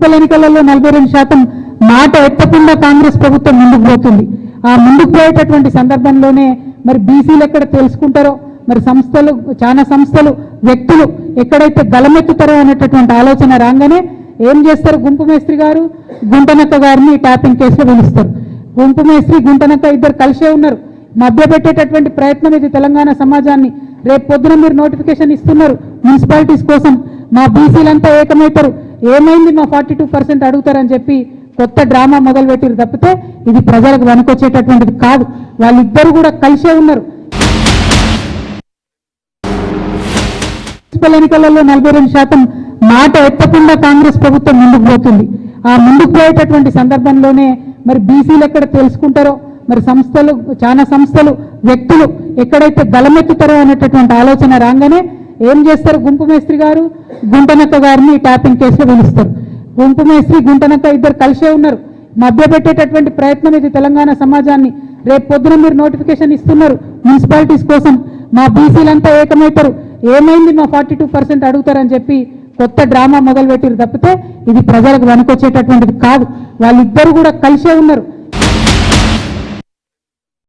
Municipal ఎన్నికలలో 42% మాట ఎత్తకుండా కాంగ్రెస్ ప్రభుత్వం ముందుకు పోతుంది. ఆ ముందుకు పోయేటటువంటి సందర్భంలోనే మరి బీసీలు ఎక్కడ తెలుసుకుంటారో, మరి సంస్థలు, చాలా సంస్థలు, వ్యక్తులు ఎక్కడైతే గలమెత్తుతారో అనేటటువంటి ఆలోచన రాగానే ఏం చేస్తారు, గుంపు మేస్త్రి గారు గుంటనక్క గారిని ట్యాపింగ్ కేసులో పిలుస్తారు. గుంపు మేస్త్రి గుంటనక్క ఇద్దరు కలిసే ఉన్నారు. మధ్యపెట్టేటటువంటి ప్రయత్నం ఇది తెలంగాణ సమాజాన్ని. రేపు పొద్దున మీరు నోటిఫికేషన్ ఇస్తున్నారు మున్సిపాలిటీస్ కోసం, మా బీసీలంతా ఏకమవుతారు, ఏమైంది మా 42% అడుగుతారని చెప్పి కొత్త డ్రామా మొదలుపెట్టిరు తప్పితే ఇది ప్రజలకు వనకొచ్చేటటువంటిది కాదు. వాళ్ళిద్దరు కూడా కలిసే ఉన్నారు. మున్సిపల్ ఎన్నికలలో 42% మాట ఎత్తకుండా కాంగ్రెస్ ప్రభుత్వం ముందుకు పోతుంది. ఆ ముందుకు పోయేటటువంటి సందర్భంలోనే మరి బీసీలు ఎక్కడ తెలుసుకుంటారో, మరి సంస్థలు, చాలా సంస్థలు, వ్యక్తులు ఎక్కడైతే గలమెత్తుతారో అనేటటువంటి ఆలోచన రాగానే ఏం చేస్తారు, గుంపు మేస్త్రి గారు గుంటనక్క గారిని ట్యాపింగ్ కేసులో పిలుస్తారు. గుంపు మేస్త్రి గుంటనక్క ఇద్దరు కలిసే ఉన్నారు. మధ్యపెట్టేటటువంటి ప్రయత్నం ఇది తెలంగాణ సమాజాన్ని. రేపు పొద్దున మీరు నోటిఫికేషన్ ఇస్తున్నారు మున్సిపాలిటీస్ కోసం, మా బీసీలంతా ఏకమవుతారు, ఏమైంది మా 42% అడుగుతారని చెప్పి కొత్త డ్రామా మొదలుపెట్టిరు తప్పితే ఇది ప్రజలకు వనకొచ్చేటటువంటిది కాదు. వాళ్ళిద్దరు కూడా కలిసే ఉన్నారు.